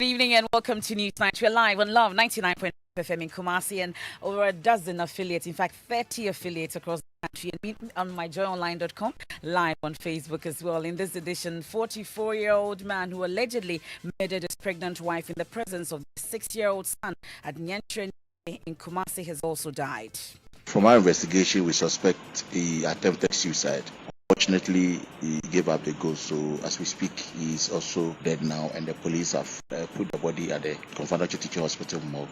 Good evening and welcome to Newsnight. We're live on Love 99.5 FM in Kumasi and over a dozen affiliates, in fact 30 affiliates across the country, and meet on myjoyonline.com, live on Facebook as well. In this edition, 44-year-old man who allegedly murdered his pregnant wife in the presence of the 6-year-old son at Nyantre in Kumasi has also died. From our investigation, we suspect he attempted suicide. Unfortunately, he gave up the ghost, so as we speak, he is also dead now, and the police have put the body at the Confederation Teaching Hospital morgue,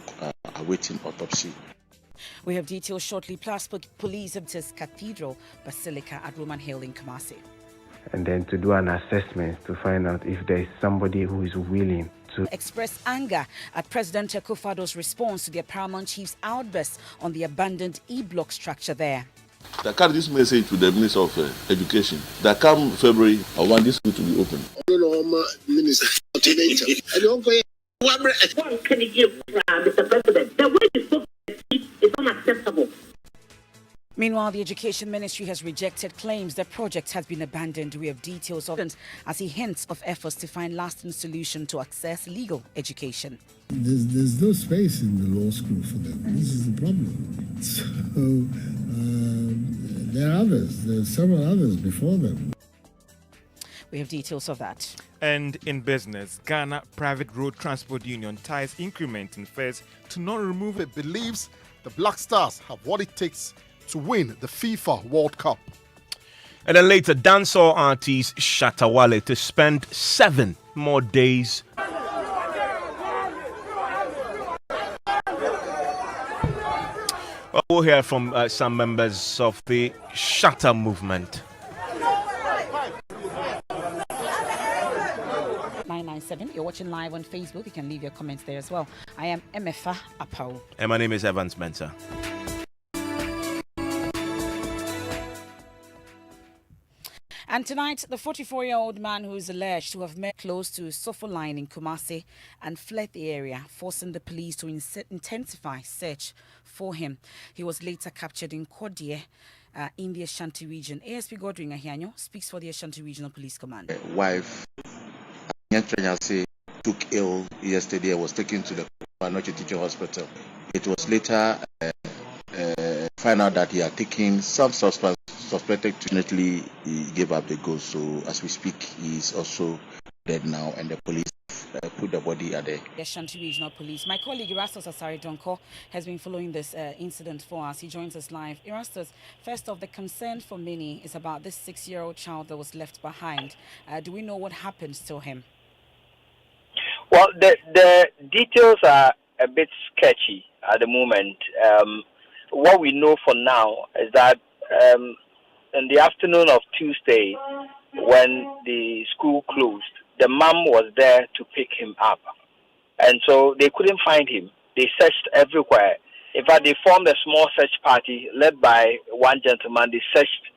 awaiting autopsy. We have details shortly, plus police of this Cathedral Basilica at Roman Hill in Kumasi. And then to do an assessment to find out if there is somebody who is willing to express anger at President Akufo-Addo's response to the Paramount Chief's outburst on the abandoned E-block structure there. I carry this message to the Minister of Education that come February, I want this school to be open. What can you give, Mr. President? The way you spoke is unacceptable. Meanwhile, the Education Ministry has rejected claims the project has been abandoned. We have details of it as he hints of efforts to find lasting solution to access legal education. There's no space in the law school for them. This is the problem. So there are others. There are several others before them. We have details of that. And in business, Ghana Private Road Transport Union ties increment in fares to not remove it. Believes the Black Stars have what it takes to win the FIFA World Cup. And then later, dancehall artist Shatta Wale to spend 7 more days. Well, we'll hear from some members of the Shatta movement. 997, you're watching live on Facebook. You can leave your comments there as well. I am Emefa Apau. And my name is Evans Mensa. And tonight, the 44-year-old man who is alleged to have met close to Sofo Line in Kumasi and fled the area, forcing the police to intensify search for him. He was later captured in Kodie in the Ashanti region. ASP Godwin Ahianyo speaks for the Ashanti Regional Police Command. Wife Nyantre took ill yesterday, was taken to the Confederation Teaching Hospital. It was later found out that he had taken some suspected to definitely he gave up the ghost, so as we speak he is also dead now, and the police put the body at the Ashanti Regional Police. My colleague Erastus Asari Donko has been following this incident for us. He joins us live. Erastus, first off, the concern for many is about this 6-year-old child that was left behind. Do we know what happened to him? Well, the details are a bit sketchy at the moment. What we know for now is that in the afternoon of Tuesday, when the school closed, the mom was there to pick him up. And so they couldn't find him. They searched everywhere. In fact, they formed a small search party led by one gentleman. They searched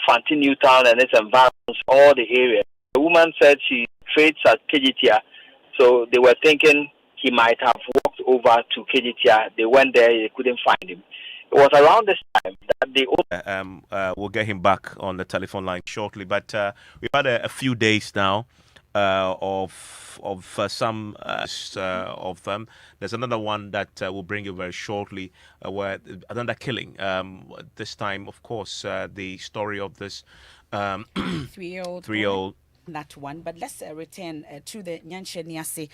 Fanti Newtown and its environs, all the area. The woman said she trades at Kejitia, so they were thinking he might have walked over to Kejitia. They went there, they couldn't find him. It was around this time that they... we'll get him back on the telephone line shortly, but we've had a few days now of some of them. There's another one that we'll bring you very shortly, where another killing. This time, of course, the story of this 3-year-old. That one, but let's return to the Nyantre Niase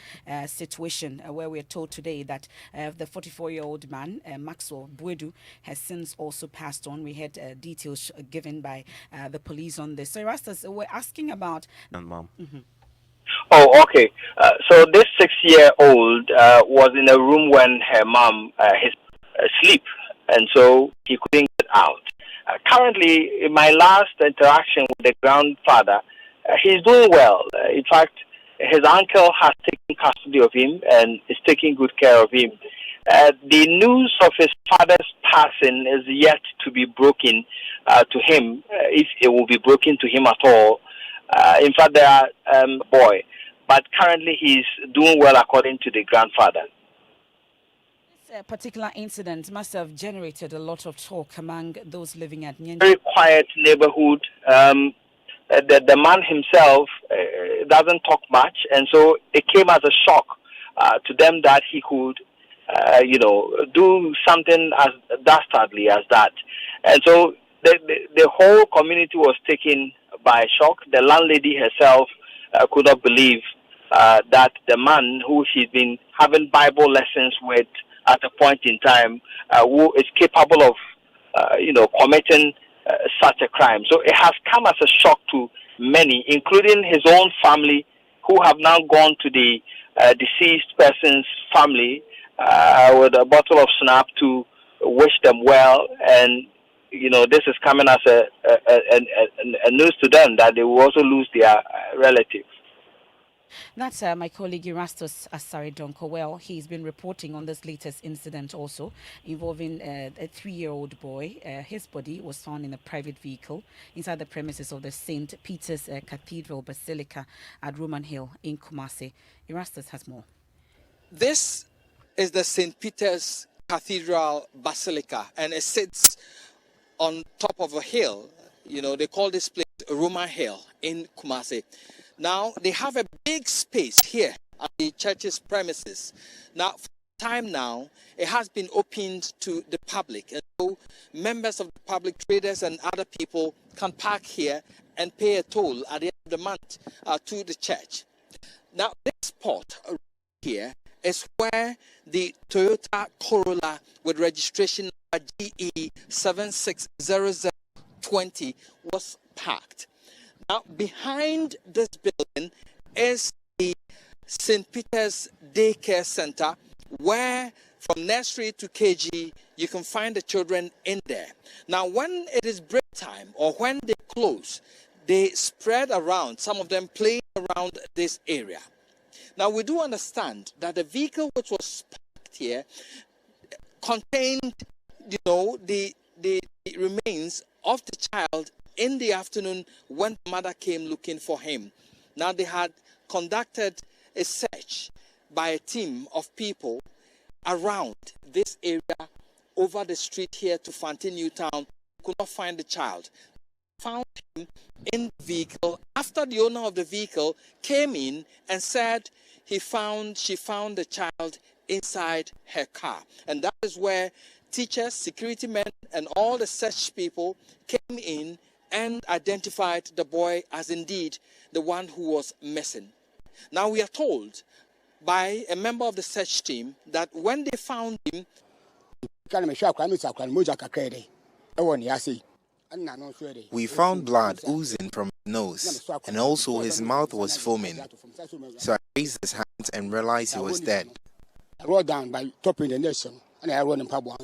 situation where we are told today that the 44-year-old man, Maxwell Bwedu, has since also passed on. We had details given by the police on this. So, Erastus, we're asking about... Mom. Mm-hmm. Oh, okay. So this 6-year-old was in a room when her mom asleep, and so he couldn't get out. Currently, in my last interaction with the grandfather, he's doing well. In fact, his uncle has taken custody of him and is taking good care of him. The news of his father's passing is yet to be broken to him, if it will be broken to him at all. In fact, they are boy, but currently he's doing well according to the grandfather. This particular incident must have generated a lot of talk among those living at Nyantre. Very quiet neighborhood. The man himself doesn't talk much, and so it came as a shock to them that he could, do something as dastardly as that. And so the whole community was taken by shock. The landlady herself could not believe that the man who she'd been having Bible lessons with at a point in time, who is capable of, committing such a crime. So it has come as a shock to many, including his own family, who have now gone to the deceased person's family with a bottle of snap to wish them well. And, this is coming as a news to them that they will also lose their relative. That's my colleague Erastus Asari Donko. Well, he's been reporting on this latest incident also involving a 3-year-old boy. His body was found in a private vehicle inside the premises of the St. Peter's Cathedral Basilica at Roman Hill in Kumasi. Erastus has more. This is the St. Peter's Cathedral Basilica, and it sits on top of a hill. They call this place Roman Hill in Kumasi. Now, they have a big space here at the church's premises. Now, for time now, it has been opened to the public. And so members of the public, traders and other people can park here and pay a toll at the end of the month to the church. Now, this spot here is where the Toyota Corolla with registration number GE 760020 was parked. Now, behind this building is the St. Peter's Daycare Center, where from nursery to KG, you can find the children in there. Now, when it is break time or when they close, they spread around, some of them playing around this area. Now, we do understand that the vehicle which was parked here contained, the remains of the child in the afternoon when the mother came looking for him. Now, they had conducted a search by a team of people around this area over the street here to Fantin Newtown. Could not find the child. Found him in the vehicle after the owner of the vehicle came in and said she found the child inside her car. And that is where teachers, security men, and all the search people came in and identified the boy as indeed the one who was missing. Now, we are told by a member of the search team that when they found him, we found blood oozing from his nose, and also his mouth was foaming. So I raised his hands and realized he was dead. I rolled down by topping the nation, and I rolled in Pablo.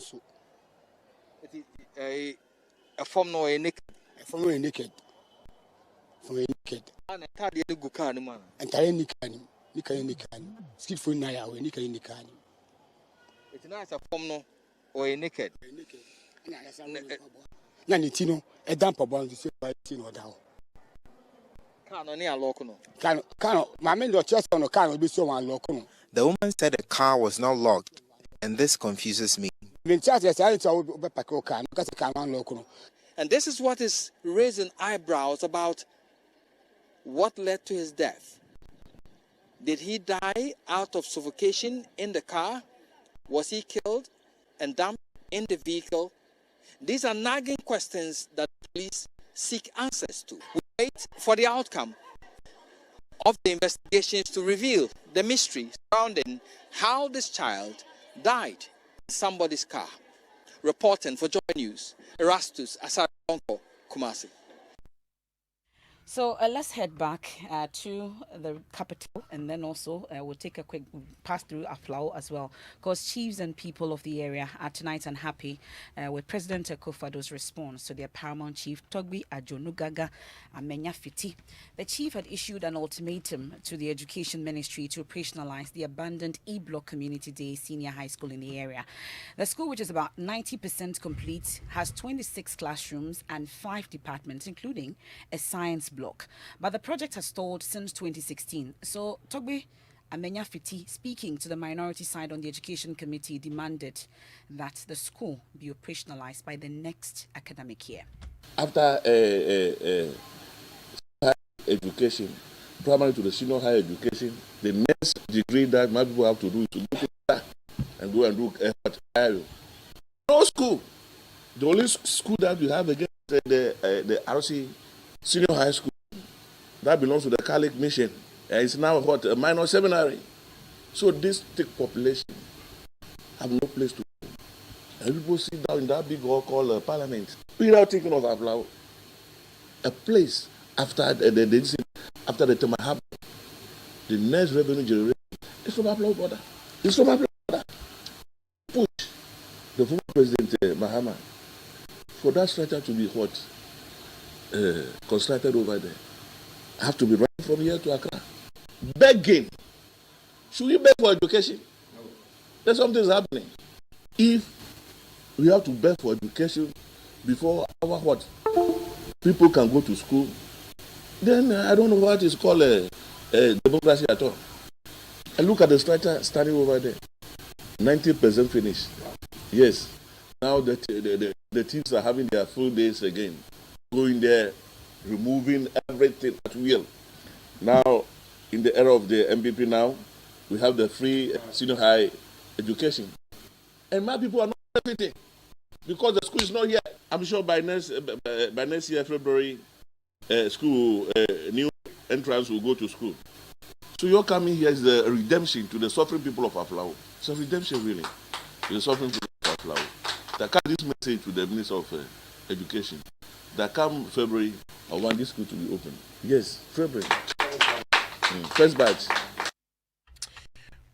A form no naked. From a naked. From a naked. And Nikan. Skid for Naya, Nikan. It's not a form no or a naked. Nanitino, a damper bond to say by Tino down. Cano, my men your chest on a car will be so unlocked. The woman said the car was not locked, and this confuses me. And this is what is raising eyebrows about what led to his death. Did he die out of suffocation in the car? Was he killed and dumped in the vehicle? These are nagging questions that police seek answers to. We wait for the outcome of the investigations to reveal the mystery surrounding how this child died in somebody's car. Reporting for Joy News, Erastus Asari, Kumasi. So let's head back to the capital, and then also we'll take a quick pass through Aflao as well, because chiefs and people of the area are tonight unhappy with President Akufo-Addo's response to their paramount chief, Togbi Ajonugaga Amenya Fiti. The chief had issued an ultimatum to the Education Ministry to operationalize the abandoned E-Block Community Day Senior High School in the area. The school, which is about 90% complete, has 26 classrooms and 5 departments, including a science block. But the project has stalled since 2016. So Togbe Amenya Fiti, speaking to the minority side on the Education Committee, demanded that the school be operationalized by the next academic year. After education, primary to the senior higher education. The next degree that my people have to do is to go to that and go and do effort. No school. The only school that we have again is the RC senior high school that belongs to the Catholic mission. And it's now what, a minor seminary. So this thick population have no place to go. And people sit down in that big hall called Parliament without thinking of Aflao. A place after the Temahab, the next revenue generation is from Aflao border. It's from Aflao border. Push the former President Mahama for that structure to be what? Constructed over there. Have to be running from here to Accra. Begging. Should we beg for education? No. There's something happening. If we have to beg for education before our what? People can go to school, then I don't know what is called a democracy at all. I look at the structure standing over there. 90% finished. Yes. Now the teams are having their full days again. Going there, removing everything at will. Now, in the era of the MPP now, we have the free senior high education. And my people are not everything because the school is not here. I'm sure by next year, February, school, new entrants will go to school. So your coming here is the redemption to the suffering people of Aflao. It's a redemption, really, to the suffering people of Aflao. That carry this message to the Minister of Education. That come February, I want this school to be open. Yes, February. First batch.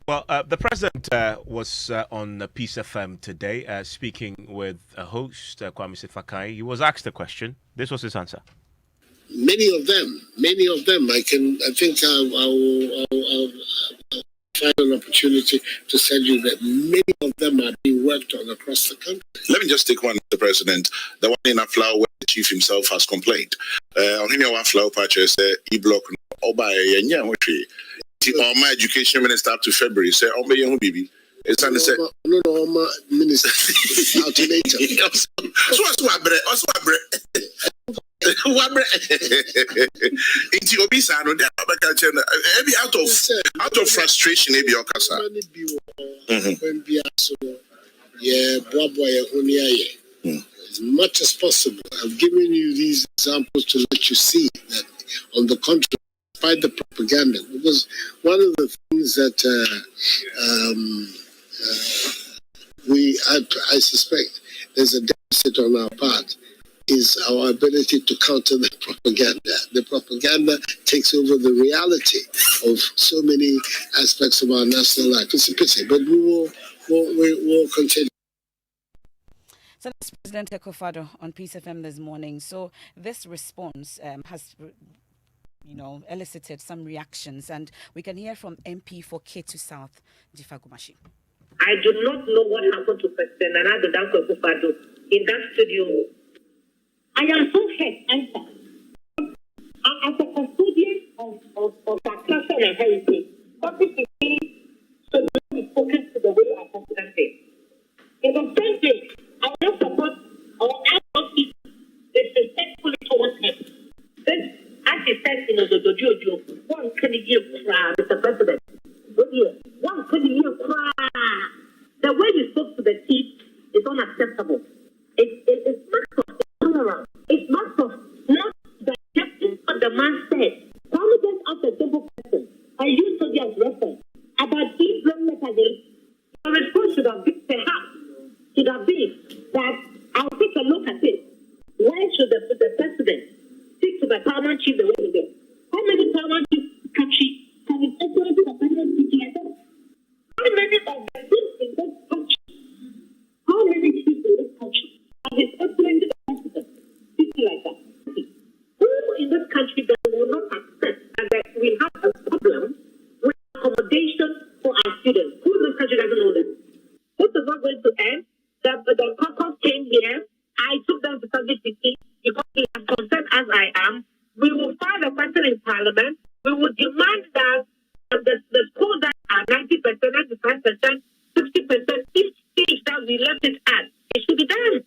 Well, the president was on Peace FM today, speaking with a host, Kwame Sifakai. He was asked a question. This was his answer. Many of them. I think I'll find an opportunity to send you that many of them are being worked on across the country. Let me just take one, Mr. President. The one in Aflao where the chief himself has complained. On any one Aflao purchase, e-block, all my education minister up to February say, "Oh, my young baby." It's on the set. No, my minister. Alternator. Also, Into Obisa, no, maybe out of frustration, maybe your casa. As much as possible. I've given you these examples to let you see that, on the contrary, despite the propaganda, because one of the things that I suspect there's a deficit on our part is our ability to counter the propaganda. The propaganda takes over the reality of so many aspects of our national life. It's a pity, but we'll continue. So that's President Ekofado on Peace FM this morning. So this response has elicited some reactions, and we can hear from MP for Ketu South, Jifagumashi. I do not know what happened to President Nana Ekofado in that studio. I am so hurt, as a custodian of our culture and heritage, something to me should be focused to the way our president said. In the same way, I will support or I will speak disrespectfully towards him. This, as he said in the Jojo, one can you cry, Mr. President? One can you cry? The way you spoke to the chief is unacceptable. It's marks of ignorance. It's marks of not digesting what the man said. Can we just ask a simple question? I used to get reference about these letters again. The response should have been that I'll take a look at it. Why should the president speak to the paramount chief the way he did? How many paramount chiefs can his excellency the president speak like that? How many of the chiefs in this country? How many chiefs in this country have his excellency the president speaking like that? Who in this country that will not accept that we have a problem with accommodation for our students? Who in this country doesn't know that? This is not going to end. The caucus came here. I took them to subject because they are concerned as I am. We will file a question in Parliament. We will demand that the schools that are 90%, 95%, 60%, each stage that we left it at, it should be done.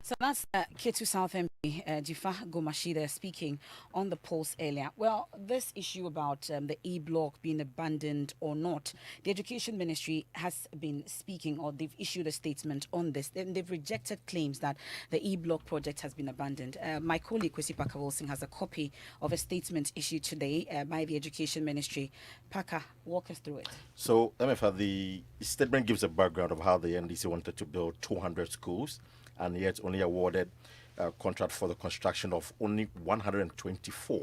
So that's K2 South MP Jifa Gomashida speaking on the Pulse earlier. Well, this issue about the E-block being abandoned or not, the Education Ministry has been speaking, or they've issued a statement on this. They've rejected claims that the E-block project has been abandoned. My colleague Kwesi Parker Wilson has a copy of a statement issued today by the Education Ministry. Parker, walk us through it. So, MFA, the statement gives a background of how the NDC wanted to build 200 schools, and yet only awarded a contract for the construction of only 124.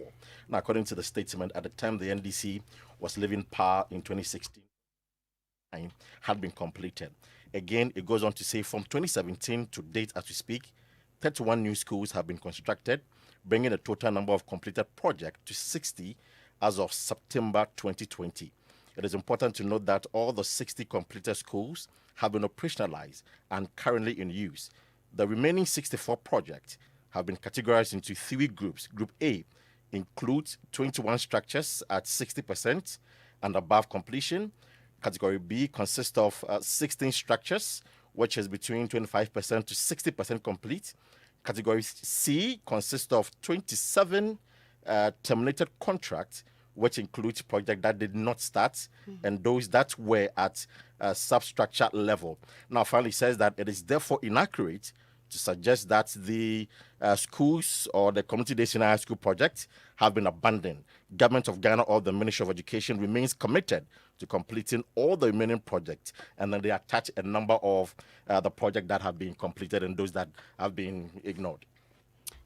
Now, according to the statement, at the time the NDC was leaving power in 2016, had been completed. Again, it goes on to say from 2017 to date as we speak, 31 new schools have been constructed, bringing the total number of completed projects to 60 as of September 2020. It is important to note that all the 60 completed schools have been operationalized and currently in use. The remaining 64 projects have been categorized into three groups. Group A includes 21 structures at 60% and above completion. Category B consists of 16 structures, which is between 25% to 60% complete. Category C consists of 27 terminated contracts, which includes projects that did not start and those that were at substructure level. Now, finally, says that it is therefore inaccurate to suggest that the schools or the community-day senior high school projects have been abandoned. Government of Ghana or the Ministry of Education remains committed to completing all the remaining projects, and then they attach a number of the projects that have been completed and those that have been ignored.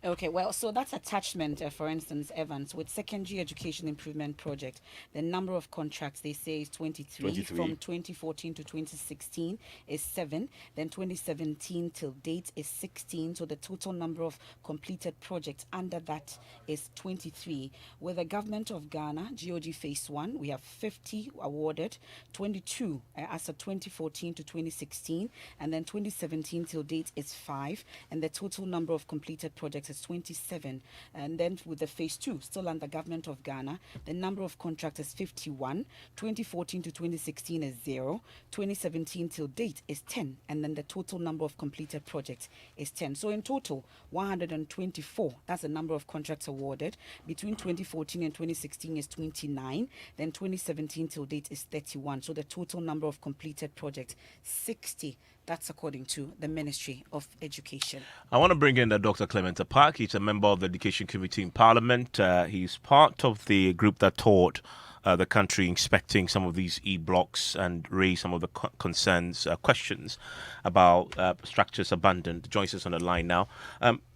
Okay, well, so that's attachment, for instance, Evans, with Secondary Education Improvement Project. The number of contracts, they say, is 23. From 2014 to 2016 is 7. Then 2017 till date is 16. So the total number of completed projects under that is 23. With the Government of Ghana, GOG Phase 1, we have 50 awarded, 22 as of 2014 to 2016. And then 2017 till date is 5. And the total number of completed projects is 27. And then with the Phase 2, still under Government of Ghana, the number of contracts is 51. 2014 to 2016 is 0. 2017 till date is 10. And then the total number of completed projects is 10. So in total, 124. That's the number of contracts awarded. Between 2014 and 2016 is 29. Then 2017 till date is 31. So the total number of completed projects, 60. That's according to the Ministry of Education. I want to bring in Dr. Clement Park. He's a member of the Education Committee in Parliament. He's part of the group that toured the country inspecting some of these e-blocks and raised some of the concerns, questions about structures abandoned. Joins us on the line now.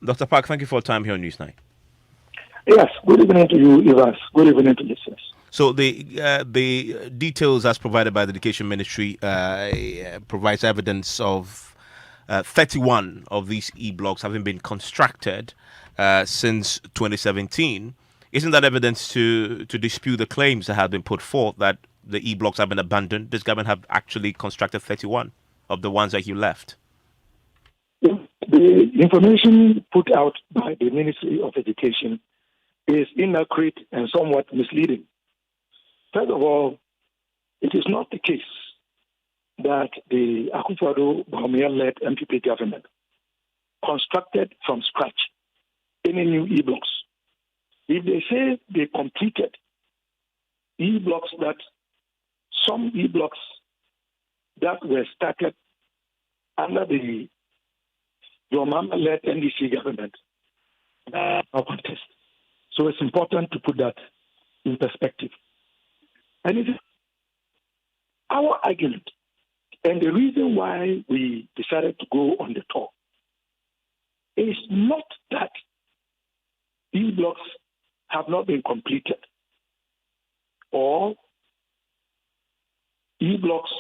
Dr. Park, thank you for your time here on Newsnight. Yes, good evening to you, Evans. Good evening to listeners. So the details as provided by the Education Ministry provides evidence of 31 of these e-blocks having been constructed since 2017. Isn't that evidence to dispute the claims that have been put forth that the e-blocks have been abandoned? This government have actually constructed 31 of the ones that you left. The information put out by the Ministry of Education is inaccurate and somewhat misleading. First of all, it is not the case that the Akufo-Addo-Bawumia-led MPP government constructed from scratch any new e-blocks. If they say they completed e-blocks, that some e-blocks that were started under the Bawumia-led NDC government are contest. So it's important to put that in perspective. And it is our argument, and the reason why we decided to go on the tour is not that these blocks have not been completed or e-blocks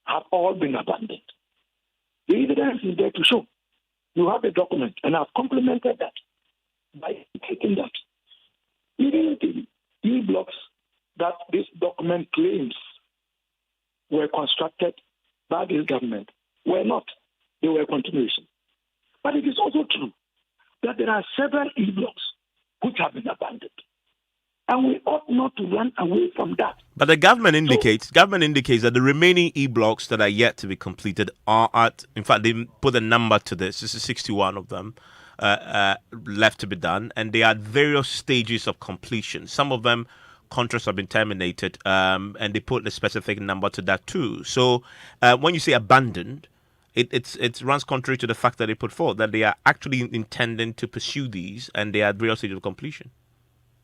have all been abandoned. The evidence is there to show. You have a document, and I've complemented that by taking that. Even the e-blocks that this document claims were constructed by this government were not. They were a continuation. But it is also true that there are several e-blocks which have been abandoned. And we ought not to run away from that. But the government indicates that the remaining e-blocks that are yet to be completed are at, in fact, they put a number to this. This is 61 of them left to be done, and they are at various stages of completion. Some of them, contracts have been terminated, and they put a specific number to that too. So when you say abandoned, it runs contrary to the fact that they put forward that they are actually intending to pursue these, and they are at various stages of completion.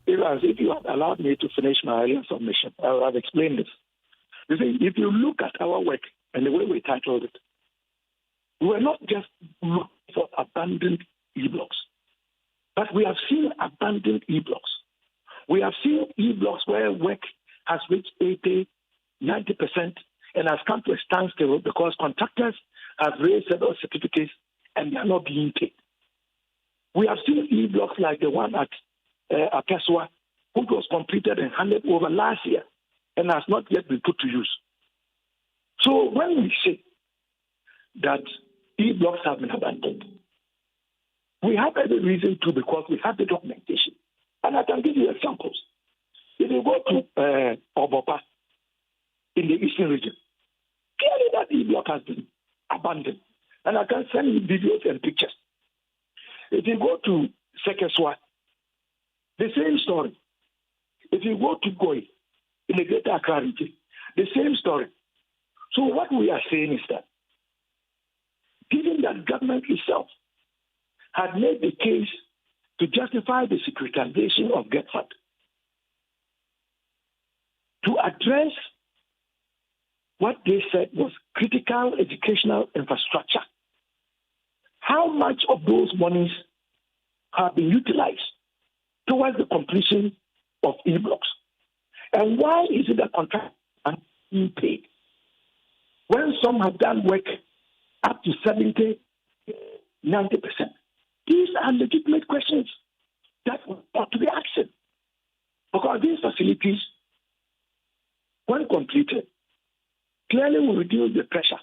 If you had allowed me to finish my earlier submission, I would have explained this. You see, if you look at our work and the way we titled it, we were not just looking for abandoned e-blocks, but we have seen abandoned e-blocks. We have seen e-blocks where work has reached 80, 90% and has come to a standstill because contractors have raised several certificates and they are not being paid. We have seen e-blocks like the one at Akeswa, which was completed and handed over last year and has not yet been put to use. So when we say that e-blocks have been abandoned, we have every reason to because we have the documentation. And I can give you examples. If you go to Obopa in the eastern region, clearly that e-block has been abandoned. And I can send you videos and pictures. If you go to Sekeswa, the same story. If you go to Goi, in the Greater Accra region, the same story. So what we are saying is that, given that government itself had made the case to justify the securitization of GetFund, to address what they said was critical educational infrastructure, how much of those monies have been utilized towards the completion of e-blocks? And why is it that contractors are being paid when some have done work up to 70, 90%? These are legitimate questions that ought to be asked. Because these facilities, when completed, clearly will reduce the pressure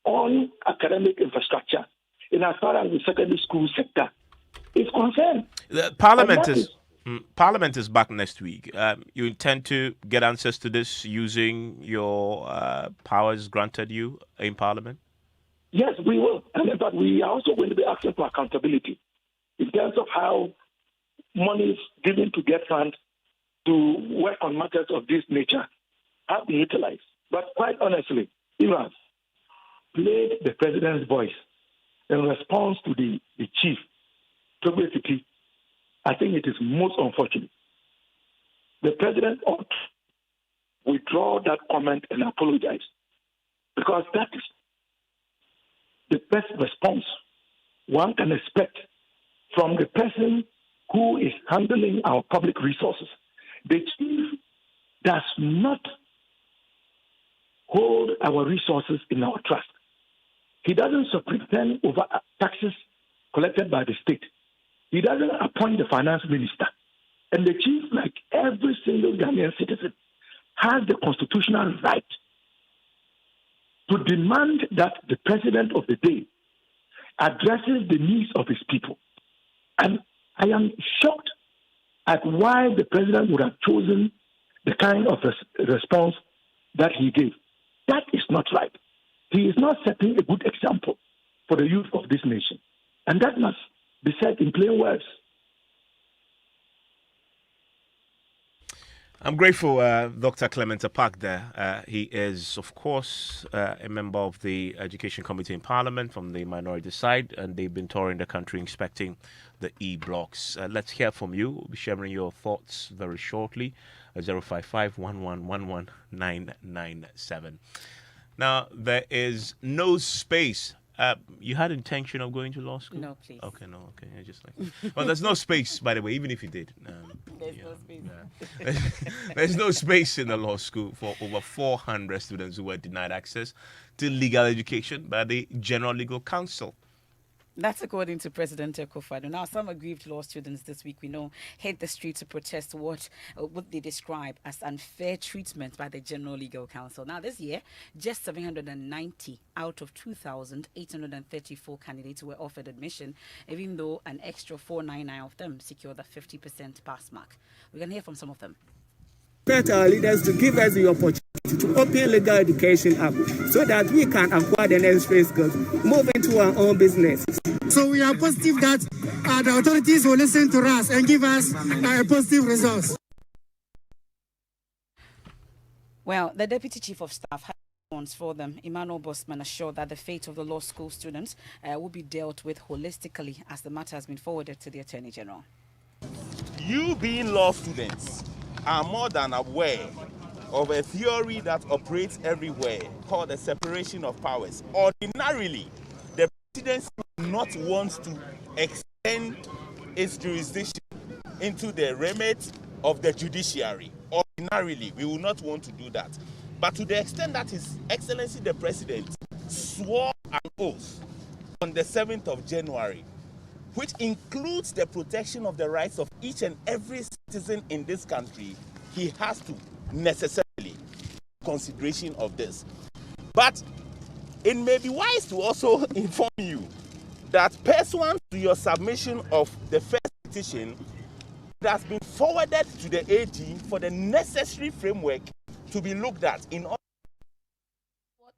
on academic infrastructure in as far as the secondary school sector is concerned. Parliament is back next week. You intend to get answers to this using your powers granted you in Parliament? Yes, we will. But we are also going to be asking for accountability in terms of how money is given to GetFund to work on matters of this nature have been utilized. But quite honestly, Iran played the president's voice in response to the chief, Togo City. I think it is most unfortunate. The president ought to withdraw that comment and apologize, because that is the best response one can expect from the person who is handling our public resources. The chief does not hold our resources in our trust. He doesn't superintend over taxes collected by the state. He doesn't appoint the finance minister. And the chief, like every single Ghanaian citizen, has the constitutional right to demand that the president of the day addresses the needs of his people. And I am shocked at why the president would have chosen the kind of response that he gave. That is not right. He is not setting a good example for the youth of this nation. And that must be said in plain words. I'm grateful, Dr. Clement Apak there. He is, of course, a member of the Education Committee in Parliament from the minority side, and they've been touring the country inspecting the e-blocks. Let's hear from you. We'll be sharing your thoughts very shortly. 055-1111-997. Now, there is no space. You had intention of going to law school? No, please. Okay, no, okay. I just like. Well, there's no space, by the way, even if you did. There's no space. Yeah. There's no space in the law school for over 400 students who were denied access to legal education by the General Legal Counsel. That's according to President Ekofado. Now, some aggrieved law students this week, we know, hit the street to protest what they describe as unfair treatment by the General Legal Counsel. Now, this year, just 790 out of 2,834 candidates were offered admission, even though an extra 499 of them secured the 50% pass mark. We can hear from some of them. Expect our leaders to give us the opportunity to open legal education up so that we can acquire the necessary skills, move into our own businesses. So we are positive that the authorities will listen to us and give us positive results. Well, the Deputy Chief of Staff had response for them. Emmanuel Bosman assured that the fate of the law school students will be dealt with holistically as the matter has been forwarded to the Attorney General. You being law students are more than aware of a theory that operates everywhere called the separation of powers. Ordinarily, the presidency would not want to extend its jurisdiction into the remit of the judiciary. Ordinarily, we will not want to do that. But to the extent that His Excellency the President swore an oath on the 7th of January, which includes the protection of the rights of each and every citizen in this country, he has to necessarily consideration of this. But it may be wise to also inform you that pursuant to your submission of the first petition, it has been forwarded to the AG for the necessary framework to be looked at in order.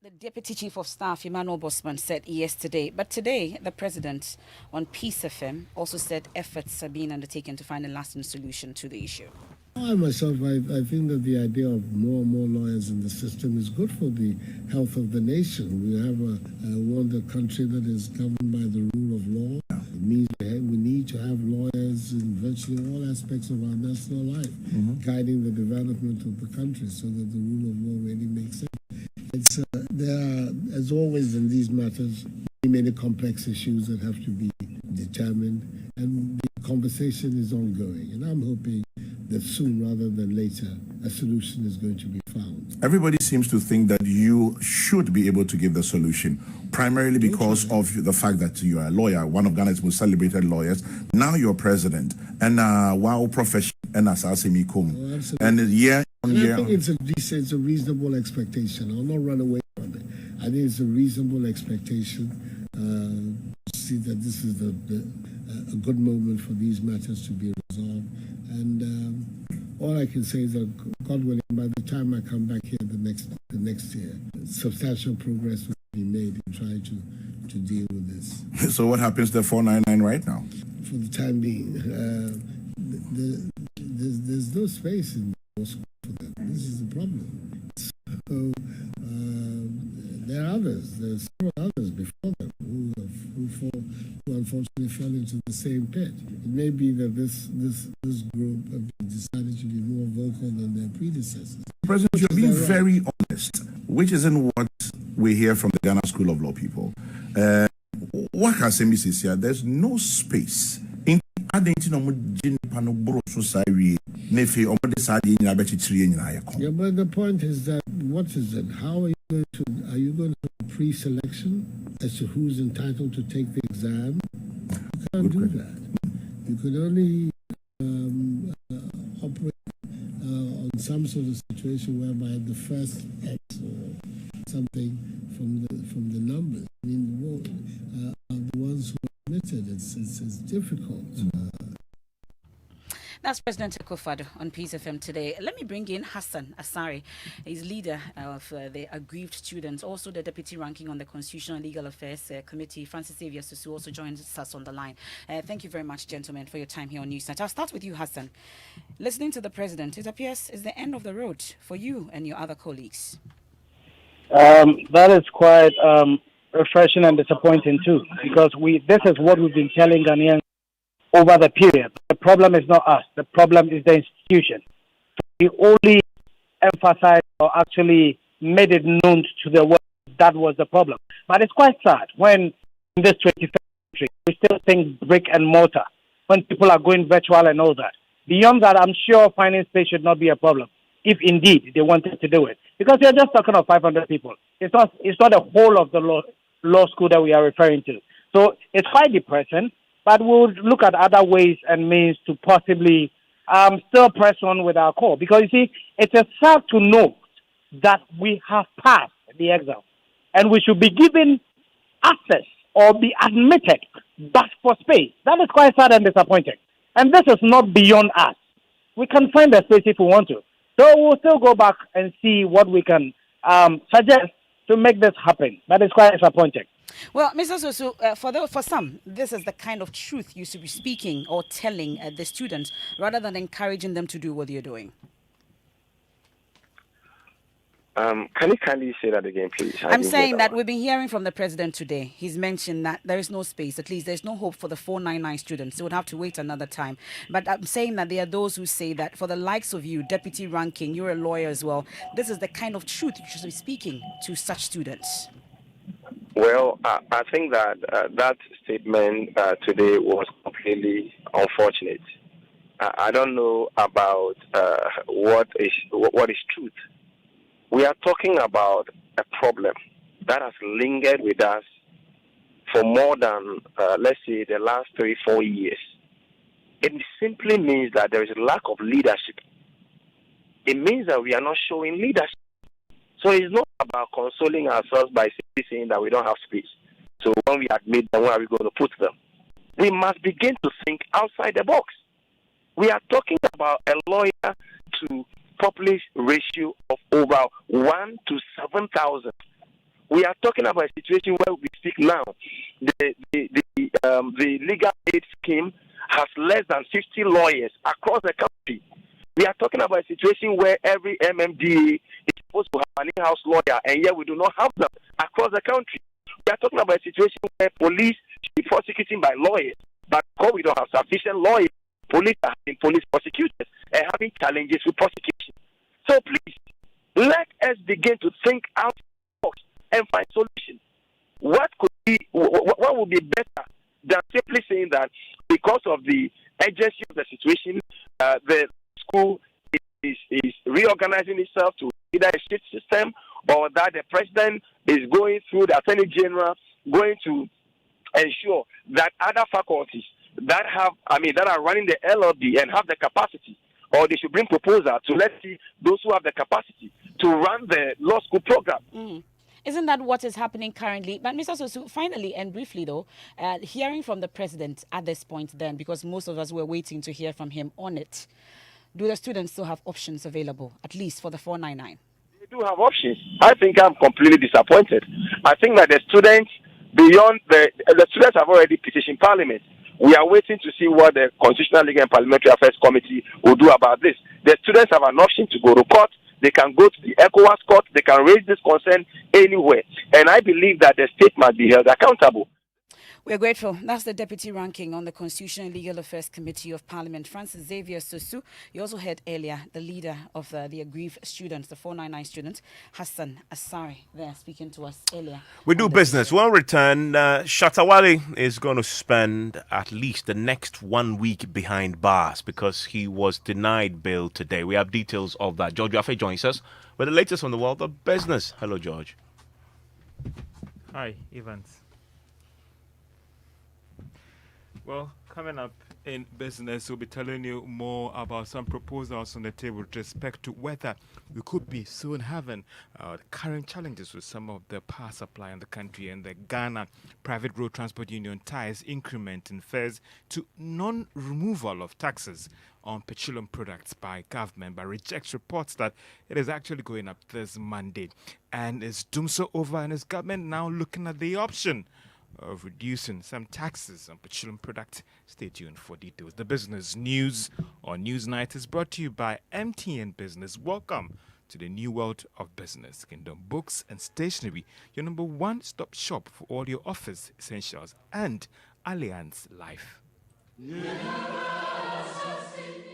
The Deputy Chief of Staff, Emmanuel Bosman, said yesterday. But today, the President on Peace FM also said efforts are being undertaken to find a lasting solution to the issue. I myself, I think that the idea of more and more lawyers in the system is good for the health of the nation. We have a country that is governed by the rule of law. It means we need to have lawyers in virtually all aspects of our national life, guiding the development of the country so that the rule of law really makes sense. There are, as always in these matters, many complex issues that have to be determined, and the conversation is ongoing. And I'm hoping that soon rather than later, a solution is going to be found. Everybody seems to think that you should be able to give the solution, primarily because of the fact that you are a lawyer, one of Ghana's most celebrated lawyers. Now you're president, and wow, profession, and as and year on year. I think it's a reasonable expectation. I'll not run away from it. I think it's a reasonable expectation to see that this is a good moment for these matters to be resolved. And all I can say is that, God willing, by the time I come back here the next year, substantial progress will be made in trying to deal with this. So what happens to the 499 right now? For the time being, there's no space in law school for them. This is the problem. So there are others. There's several others before them who unfortunately fell into the same pit. It may be that this group have decided to be more vocal than their predecessors. President, you're being very honest, which isn't what we hear from the Ghana School of Law people. What can say, Mrs. Here? There's no space in yeah, but the point is that what is it? How are you going to have pre-selection as to who's entitled to take the exam? You can't do that. You could only operate on some sort of situation whereby the first X or something from the numbers. I mean, are the ones who are admitted. It's difficult. That's President Ekofado on Peace FM today. Let me bring in Hassan Asari. He's leader of the aggrieved students, also the deputy ranking on the Constitutional and Legal Affairs Committee. Francis Xavier Susu also joins us on the line. Thank you very much, gentlemen, for your time here on Newsnight. I'll start with you, Hassan. Listening to the president, it appears is the end of the road for you and your other colleagues. That is quite refreshing and disappointing too, because this is what we've been telling Ghanaians over the period. The problem is not us. The problem is the institution. We only emphasized or actually made it known to the world that was the problem. But it's quite sad when in this 21st century we still think brick and mortar, when people are going virtual and all that. Beyond that, I'm sure finding space should not be a problem, if indeed they wanted to do it. Because you're just talking of 500 people. It's not the whole of the law school that we are referring to. So it's quite depressing, but we'll look at other ways and means to possibly still press on with our call. Because you see, it's a sad to know that we have passed the exam and we should be given access or be admitted back for space. That is quite sad and disappointing. And this is not beyond us. We can find a space if we want to. So we'll still go back and see what we can suggest to make this happen. That is quite disappointing. Well, Mr. Sosu, for some, this is the kind of truth you should be speaking or telling the students rather than encouraging them to do what you're doing. Can you kindly say that again, please? I'm saying that we've been hearing from the president today. He's mentioned that there is no space. At least there's no hope for the 499 students. They would have to wait another time. But I'm saying that there are those who say that for the likes of you, deputy ranking, you're a lawyer as well. This is the kind of truth you should be speaking to such students. Well, I think that that statement today was completely unfortunate. I don't know about what is truth. We are talking about a problem that has lingered with us for more than, let's say, the last 3-4 years. It simply means that there is a lack of leadership. It means that we are not showing leadership. So it's not about consoling ourselves by simply saying that we don't have space. So when we admit them, where are we going to put them? We must begin to think outside the box. We are talking about a lawyer to population ratio of over 1 to 7,000. We are talking about a situation where we speak now. The legal aid scheme has less than 50 lawyers across the country. We are talking about a situation where every MMDA is supposed to have an in-house lawyer, and yet we do not have them across the country. We are talking about a situation where police should be prosecuting by lawyers, but because we don't have sufficient lawyers, police are having police prosecutors and having challenges with prosecution. So please, let us begin to think out of the box and find solutions. What would be better than simply saying that because of the urgency of the situation, the school is reorganizing itself to either a shift system, or that the president is going through the attorney general, going to ensure that other faculties that are running the LLB and have the capacity, or they should bring proposal to let's see those who have the capacity to run the law school program. Isn't that what is happening currently? But Mr. Sosu, finally and briefly though, hearing from the president at this point then, because most of us were waiting to hear from him on it, do the students still have options available, at least for the 499? They do have options. I think I'm completely disappointed. I think that the students, beyond the students have already petitioned Parliament. We are waiting to see what the Constitutional Legal and Parliamentary Affairs Committee will do about this. The students have an option to go to court. They can go to the ECOWAS court. They can raise this concern anywhere. And I believe that the state must be held accountable. We're grateful. That's the Deputy Ranking on the Constitutional and Legal Affairs Committee of Parliament, Francis Xavier Sosu. You also heard earlier the leader of the aggrieved students, the 499 students, Hassan Asari, there speaking to us earlier. We do business. When we return, Shatawale is going to spend at least the next 1 week behind bars because he was denied bail today. We have details of that. George Afe joins us with the latest from the world of business. Hello, George. Hi, Evans. Well, coming up in business, we'll be telling you more about some proposals on the table with respect to whether we could be soon having the current challenges with some of the power supply in the country, and the Ghana Private Road Transport Union ties increment in fares to non-removal of taxes on petroleum products by government, but rejects reports that it is actually going up this Monday. And is doom so over, and is government now looking at the option of reducing some taxes on petroleum products? Stay tuned for details. The business news on Newsnight is brought to you by MTN Business. Welcome to the new world of business. Kingdom Books and Stationery, your number one-stop shop for all your office essentials, and Allianz Life.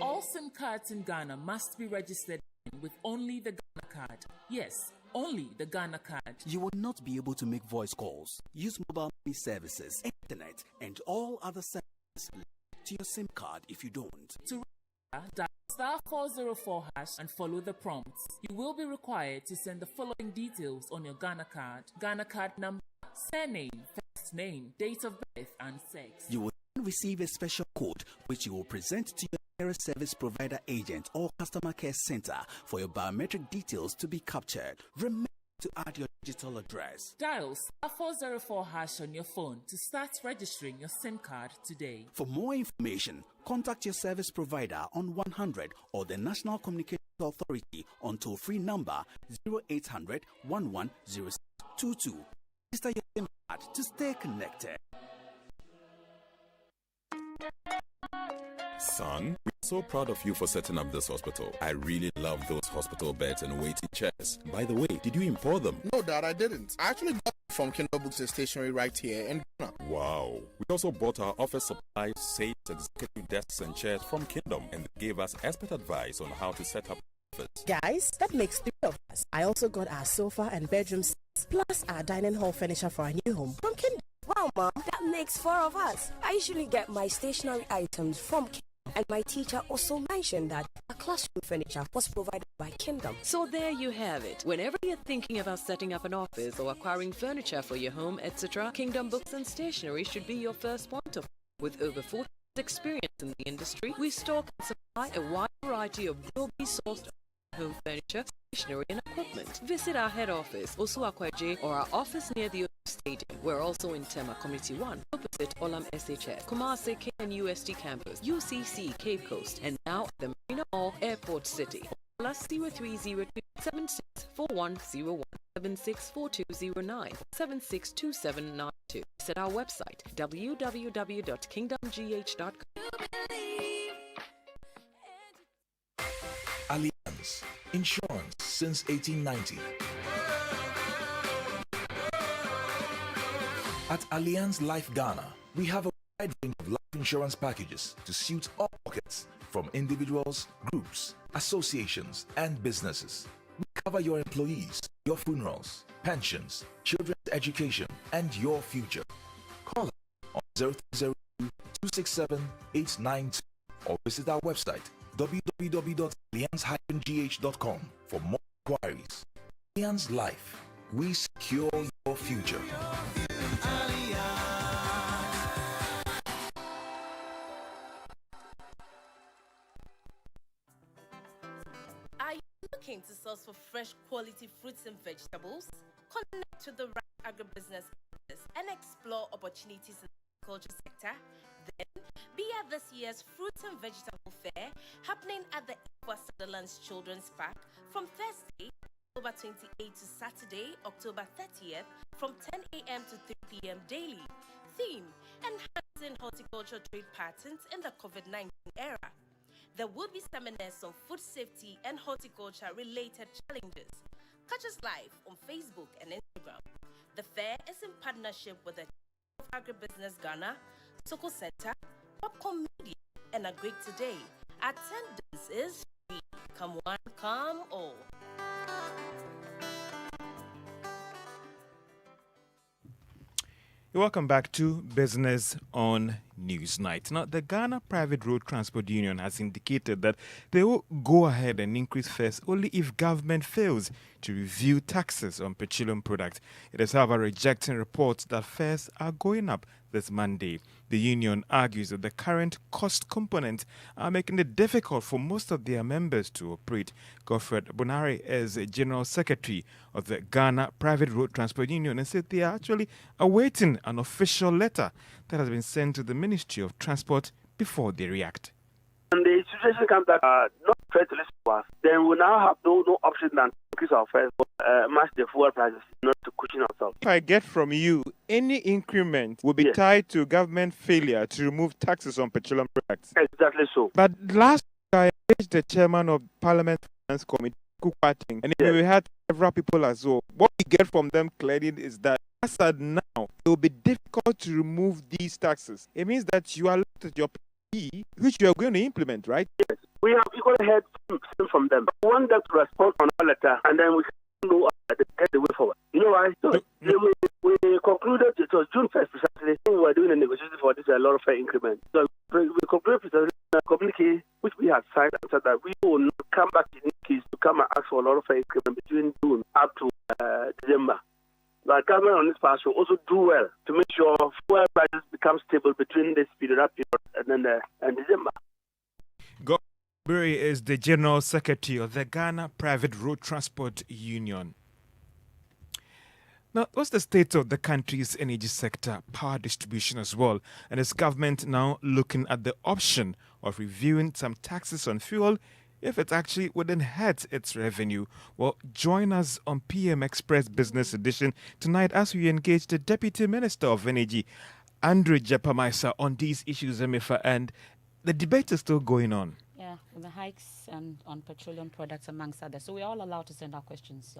All SIM cards in Ghana must be registered with only the Ghana card. Yes, only the Ghana card. You will not be able to make voice calls, use mobile money services, internet, and all other services to your SIM card if you don't. To register, dial *404# and follow the prompts. You will be required to send the following details on your Ghana card: Ghana card number, surname, first name, date of birth, and sex. You will then receive a special code which you will present to your nearest service provider agent or customer care center for your biometric details to be captured. Remember to add your digital address. Dial *404# on your phone to start registering your SIM card today. For more information, contact your service provider on 100 or the National Communications Authority on toll-free number 0800 110622. Register your SIM card to stay connected. Son, we're so proud of you for setting up this hospital. I really love those hospital beds and waiting chairs. By the way, did you import them? No, Dad, I didn't. I actually got them from Kindle Books and Stationery right here in Ghana. Wow. We also bought our office supplies, safes, executive desks and chairs from Kingdom, and they gave us expert advice on how to set up office. Guys, that makes 3 of us. I also got our sofa and bedroom sets, plus our dining hall furniture for our new home from Kingdom. Wow, Mom, that makes 4 of us. I usually get my stationery items from Kingdom. And my teacher also mentioned that a classroom furniture was provided by Kingdom. So there you have it. Whenever you're thinking about setting up an office or acquiring furniture for your home, etc., Kingdom Books and Stationery should be your first point of. With over 40 years experience in the industry, we stock and supply a wide variety of globally sourced home furniture, stationery, and equipment. Visit our head office, Osuakwaje, or our office near the Stadium. We're also in Tema Community 1, opposite Olam SHS, Kumasi KNUST campus, UCC Cape Coast, and now at the Marina Mall, Airport City. Plus 0302 764101, 764209, 762792. Visit our website www.kingdomgh.com. Allianz Insurance since 1890. At Allianz Life Ghana, we have a wide range of life insurance packages to suit all pockets, from individuals, groups, associations, and businesses. We cover your employees, your funerals, pensions, children's education, and your future. Call us on 0302-267-892 or visit our website www.allianz-gh.com for more inquiries. Allianz Life, we secure your future. Are you looking to source for fresh quality fruits and vegetables? Connect to the right agribusiness and explore opportunities in the agriculture sector. Then, be at this year's Fruits and Vegetable Fair happening at the Equa Sutherland's Children's Park from Thursday, October 28th to Saturday, October 30th from 10 a.m. to 3 p.m. daily. Theme: Enhancing Horticulture Trade Patterns in the COVID-19 era. There will be seminars on food safety and horticulture related challenges. Catch us live on Facebook and Instagram. The fair is in partnership with the Chamber of Agribusiness Ghana, Soko Center, Popcorn Media, and Agri Today. Attendance is free. Come one, come all. Welcome back to Business on Newsnight. Now, the Ghana Private Road Transport Union has indicated that they will go ahead and increase fares only if government fails to review taxes on petroleum products. It is, however, rejecting reports that fares are going up this Monday. The union argues that the current cost components are making it difficult for most of their members to operate. Godfred Bonari is a General Secretary of the Ghana Private Road Transport Union and said they are actually awaiting an official letter that has been sent to the Ministry of Transport before they react. And the situation comes that not fair to listen to us, then we now have no option than to increase our fares, match the fuel prices, not to cushion ourselves. If I get from you, any increment will be tied to government failure to remove taxes on petroleum products. Exactly so. But last week I engaged the chairman of Parliament Finance Committee, Kukwating, and we had several people as well. What we get from them clearly is that as at now, it will be difficult to remove these taxes. It means that you are left at your P, which you are going to implement, right? Yes. We have equally heard from them. We want them to respond on our letter, and then we can know get the way forward. You know why? So we concluded it was June 1st precisely. We were doing a negotiation for this a lot of fair increment. So we concluded precisely a communique which we had signed and said that we will not come back to Nikki's to come and ask for a lot of fair increment between June up to December. But government on this part should also do well to make sure fuel prices become stable between this period and then and December. Gobiri is the General Secretary of the Ghana Private Road Transport Union. Now, what's the state of the country's energy sector, power distribution as well? And is government now looking at the option of reviewing some taxes on fuel if it actually wouldn't hurt its revenue? Well, join us on PM Express Business Edition tonight as we engage the Deputy Minister of Energy, Andrew Japamaisa, on these issues, Emifa, and the debate is still going on. Yeah, the hikes and on petroleum products amongst others. So we're all allowed to send our questions.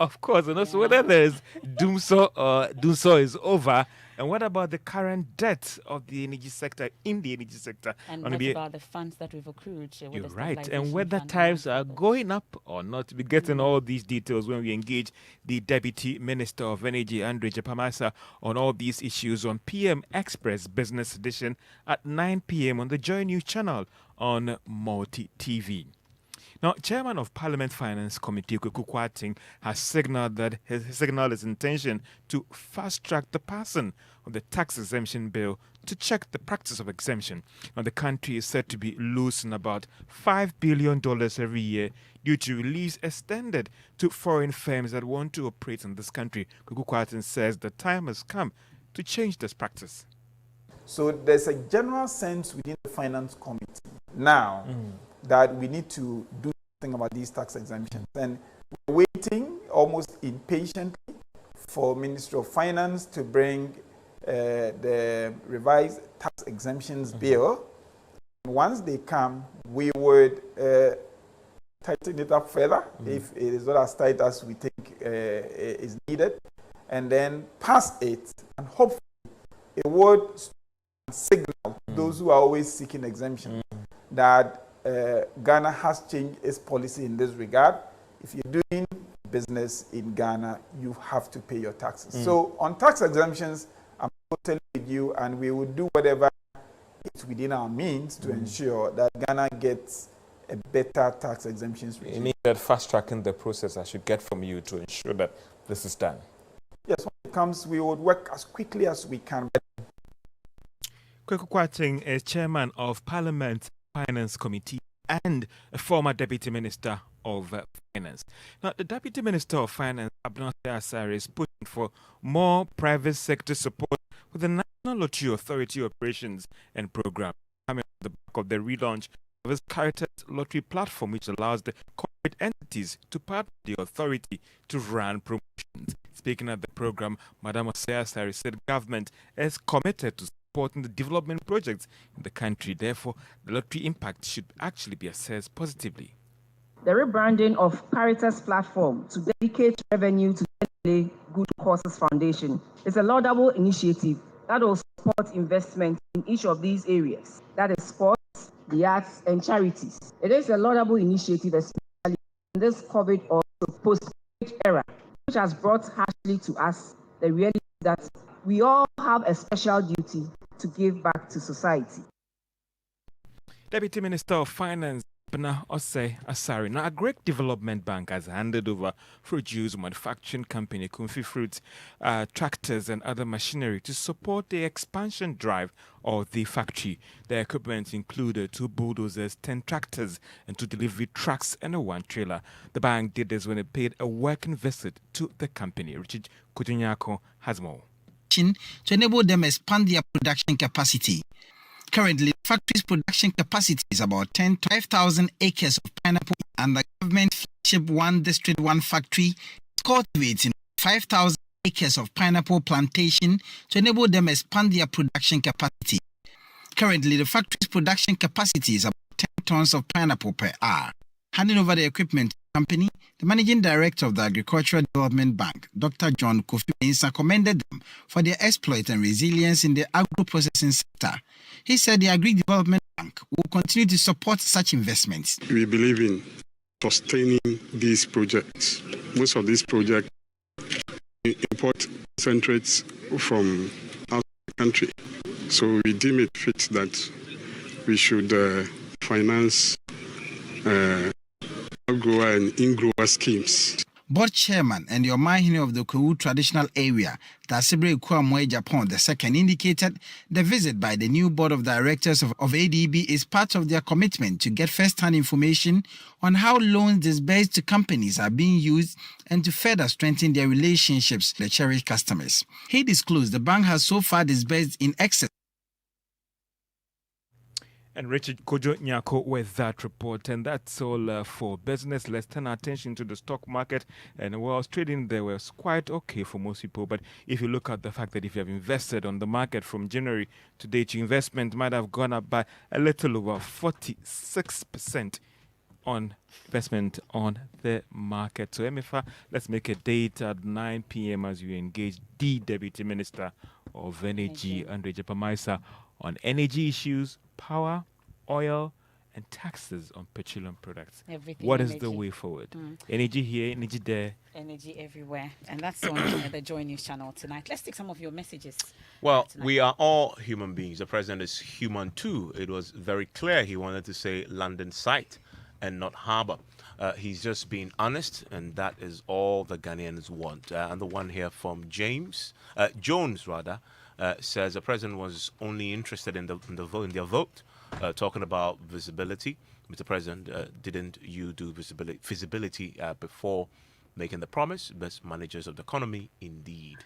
Of course, and also whether there's doomsday or doomsday is over, and what about the current debt of the energy sector in the energy sector? And what about the funds that we've accrued? You're right, and whether tariffs are going up or not. We're getting all these details when we engage the Deputy Minister of Energy, Andrew Japamaisa, on all these issues on PM Express Business Edition at 9 p.m. on the Joy News channel on Multi TV. Now, Chairman of Parliament Finance Committee, Kweku Kwating, has signaled his intention to fast-track the passing of the tax exemption bill to check the practice of exemption. Now, the country is said to be losing about $5 billion every year due to reliefs extended to foreign firms that want to operate in this country. Kweku Kwating says the time has come to change this practice. So there's a general sense within the Finance Committee now that we need to do something about these tax exemptions. And we're waiting almost impatiently for Ministry of Finance to bring the revised tax exemptions bill. And once they come, we would tighten it up further if it is not as tight as we think is needed, and then pass it, and hopefully it would signal those who are always seeking exemption that Ghana has changed its policy in this regard. If you're doing business in Ghana, you have to pay your taxes. So on tax exemptions, I'm totally with you, and we will do whatever is within our means to ensure that Ghana gets a better tax exemptions regime. You mean that fast-tracking the process I should get from you to ensure that this is done? Yes, when it comes, we would work as quickly as we can. Kweku Kwating is Chairman of Parliament Finance Committee and a former Deputy Minister of Finance. Now, the Deputy Minister of Finance, Abdullah Asari, is pushing for more private sector support for the National Lottery Authority operations and program, coming on the back of the relaunch of its Caritas Lottery platform, which allows the corporate entities to partner with the authority to run promotions. Speaking at the program, Madam Asari said government is committed to supporting the development projects in the country. Therefore, the lottery impact should actually be assessed positively. The rebranding of Caritas platform to dedicate revenue to the Good Causes Foundation is a laudable initiative that will support investment in each of these areas, that is sports, the arts, and charities. It is a laudable initiative, especially in this COVID or post-COVID era, which has brought harshly to us the reality that we all have a special duty to give back to society. Deputy Minister of Finance, Abna Osei Asari. Now, a Great Development Bank has handed over fruit juice manufacturing company Kumfi Fruits, tractors and other machinery to support the expansion drive of the factory. The equipment included 2 bulldozers, 10 tractors, and 2 delivery trucks and a 1 trailer. The bank did this when it paid a working visit to the company. Richard Kutunyako has more. To enable them expand their production capacity. Currently, the factory's production capacity is about 5,000 acres of pineapple, and the government flagship One District One factory is cultivating 5,000 acres of pineapple plantation to enable them expand their production capacity. Currently, the factory's production capacity is about 10 tons of pineapple per hour. Handing over the equipment to the company, the managing director of the Agricultural Development Bank, Dr. John Kofi Mensah, commended them for their exploit and resilience in the agro-processing sector. He said the Agri Development Bank will continue to support such investments. We believe in sustaining these projects. Most of these projects import concentrates from outside the country. So we deem it fit that we should finance outgrower and ingrower schemes. Board chairman and the Omahine of the Kwu traditional area, Tasibre Kwamwe Japan II, indicated the visit by the new board of directors of ADB is part of their commitment to get first-hand information on how loans disbursed to companies are being used and to further strengthen their relationships with their cherished customers. He disclosed the bank has so far disbursed in excess. And Richard Kojo Nyako with that report. And that's all for business. Let's turn our attention to the stock market. And whilst trading there was quite okay for most people. But if you look at the fact that if you have invested on the market from January to date, your investment might have gone up by a little over 46% on investment on the market. So MFA, let's make a date at 9 p.m. as you engage the Deputy Minister of Energy, Andre Japamaisa, on energy issues, power, oil, and taxes on petroleum products. Everything. What is the way forward? Energy here, energy there. Energy everywhere. And that's on the Joy News channel tonight. Let's take some of your messages. Well, we are all human beings. The president is human too. It was very clear he wanted to say London site and not harbour. He's just being honest, and that is all the Ghanaians want. And the one here from Jones, says the president was only interested in their vote, talking about visibility. Mr. President, didn't you do visibility before making the promise? Best managers of the economy, indeed.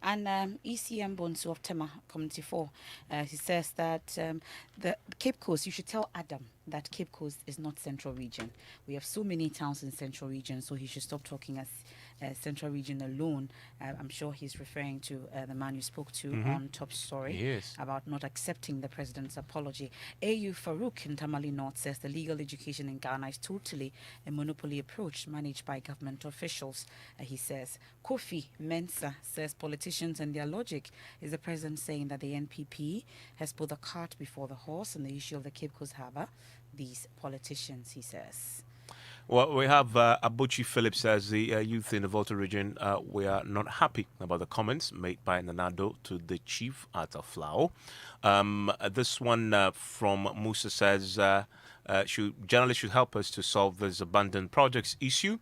And ECM Bonsu of Tema Community 4, he says that the Cape Coast, you should tell Adam that Cape Coast is not Central Region. We have so many towns in Central Region, so he should stop talking as Central Region alone. I'm sure he's referring to the man you spoke to on Top Story about not accepting the president's apology. AU Farouk in Tamale North says the legal education in Ghana is totally a monopoly approach managed by government officials. He says Kofi Mensah says politicians and their logic is the president saying that the NPP has put the cart before the horse on the issue of the Cape Coast Harbour. These politicians, he says. Well, we have Abuchi Phillips says the youth in the Volta region, we are not happy about the comments made by Nanado to the chief at Aflao. This one from Musa says journalists should help us to solve this abandoned projects issue.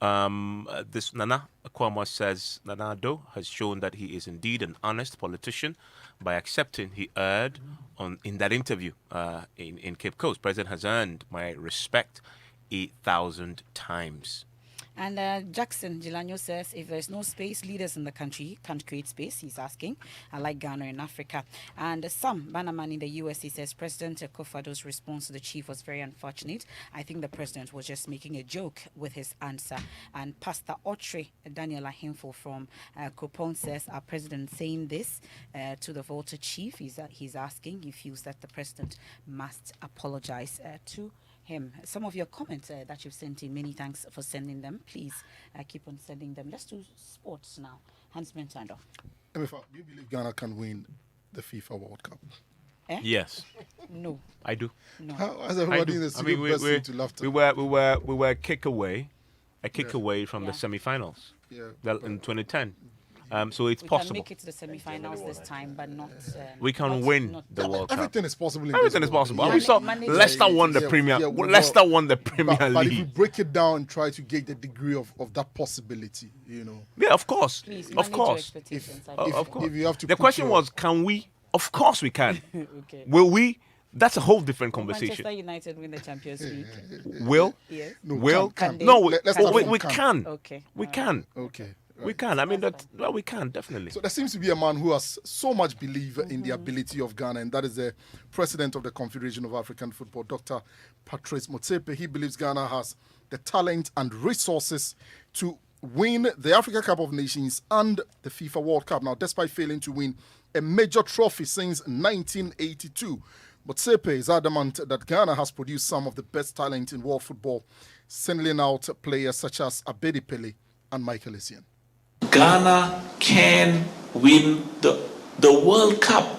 This Nana Kwama says Nanado has shown that he is indeed an honest politician by accepting he erred in that interview in Cape Coast. President has earned my respect 8,000 times. And Jackson Gilano says, if there's no space, leaders in the country can't create space. He's asking. I like Ghana in Africa. And Sam Banaman in the US, he says, President Kofado's response to the chief was very unfortunate. I think the president was just making a joke with his answer. And Pastor Otre Daniel Ahimfo from Kopon says, our president saying this to the Volta chief. He's asking. He feels that the president must apologize to him. Some of your comments that you've sent in, many thanks for sending them. Please keep on sending them. Let's do sports now. Hans Mentando. Do you believe Ghana can win the FIFA World Cup? Yes. No. I do. No. How is everybody in the studio bursting into laughter? We were a kick away from the semi-finals. In 2010. So it's possible. We can make it to the semi-finals this time, but not. We can win the World Cup. Everything is possible. Everything is possible. We saw Leicester won the Premier. Leicester won the Premier League. But if you break it down and try to gauge the degree of that possibility, you know. Yeah, of course. Please, of course. Of course. If you have to. The question was, can we? Of course we can. Okay. Will we? That's a whole different conversation. Manchester United win the Champions League. Will? Yes. No, will? Can No, we can. Okay. We can. Okay. Right. We can. I mean, we can, definitely. So there seems to be a man who has so much belief in the ability of Ghana, and that is the president of the Confederation of African Football, Dr. Patrice Motsepe. He believes Ghana has the talent and resources to win the Africa Cup of Nations and the FIFA World Cup. Now, despite failing to win a major trophy since 1982, Motsepe is adamant that Ghana has produced some of the best talent in world football, singling out players such as Abedi Pele and Michael Essien. Ghana can win the World Cup,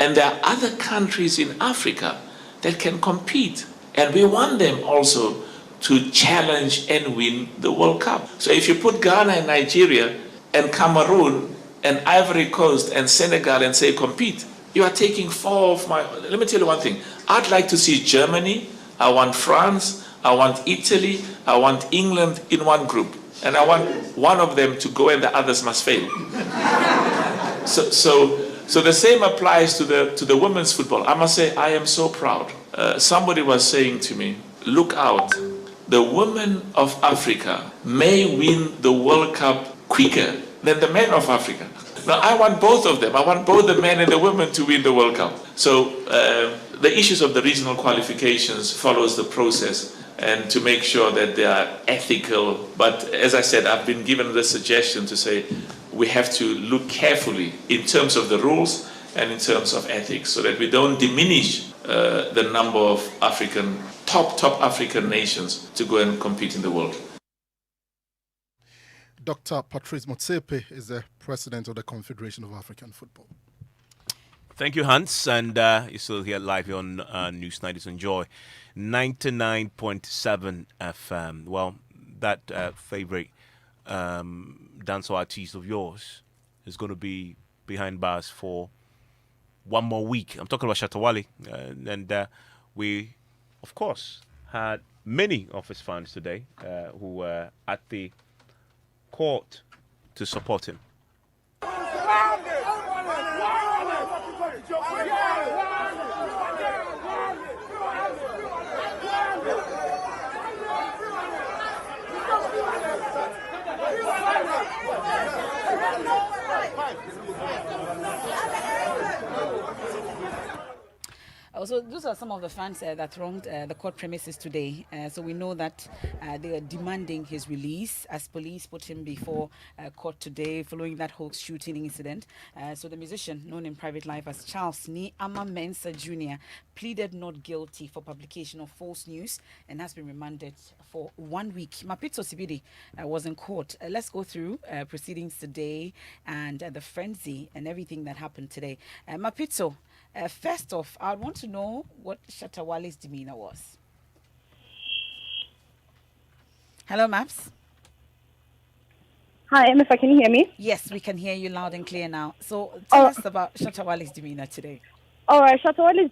and there are other countries in Africa that can compete, and we want them also to challenge and win the World Cup. So if you put Ghana and Nigeria and Cameroon and Ivory Coast and Senegal and say compete, you are taking four of my. Let me tell you one thing. I'd like to see Germany. I want France. I want Italy, I want England in one group. And I want one of them to go and the others must fail. So the same applies to the women's football. I must say, I am so proud. Somebody was saying to me, look out, the women of Africa may win the World Cup quicker than the men of Africa. Now, I want both of them. I want both the men and the women to win the World Cup. So the issues of the regional qualifications follows the process and to make sure that they are ethical. But as I said, I've been given the suggestion to say we have to look carefully in terms of the rules and in terms of ethics so that we don't diminish the number of top African nations to go and compete in the world. Dr. Patrice Motsepe is the president of the Confederation of African Football. Thank you, Hans. And you're still here live on Newsnight. It's Enjoy 99.7 FM. Well, that favorite dancehall artist of yours is going to be behind bars for one more week. I'm talking about Shatta Wale. And we, of course, had many of his fans today who were at the court to support him. Also, those are some of the fans that thronged the court premises today. So we know that they are demanding his release as police put him before court today following that hoax shooting incident. So the musician, known in private life as Charles Ni Ama Mensah Jr., pleaded not guilty for publication of false news and has been remanded for 1 week. Mapito Sibidi was in court. Let's go through proceedings today and the frenzy and everything that happened today. Mapito, first off, I want to know what Shatta Wale's demeanor was. Hello, Maps. Hi, if I can hear me? Yes, we can hear you loud and clear now. So tell us about Shatta Wale's demeanor today. All right, Shatta Wale's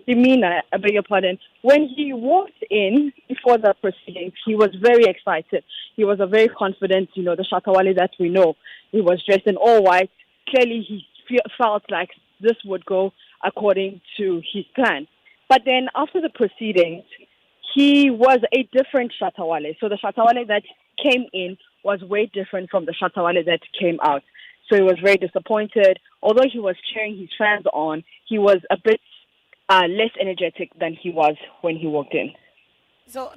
demeanor, I beg your pardon. When he walked in before the proceedings, he was very excited. He was a very confident, the Shatta Wale that we know. He was dressed in all white. Clearly, he felt like this would go according to his plan. But then after the proceedings, he was a different Shatta Wale. So the Shatta Wale that came in was way different from the Shatta Wale that came out. So he was very disappointed. Although he was cheering his fans on, he was a bit less energetic than he was when he walked in. So,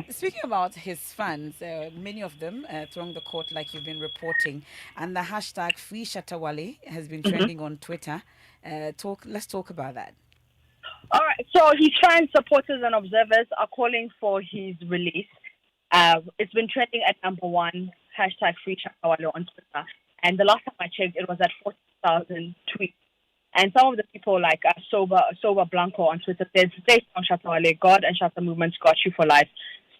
speaking about his fans, many of them thronged the court like you've been reporting, and the hashtag Free Shatta Wale has been trending on Twitter. Let's talk about that. All right. So his fans, supporters, and observers are calling for his release. It's been trending at #1, hashtag Free Shatta Wale on Twitter. And the last time I checked, it was at 40,000 tweets. And some of the people like Soba Blanco on Twitter says, stay strong, Shatta Wale. God and Shatta Movement got you for life.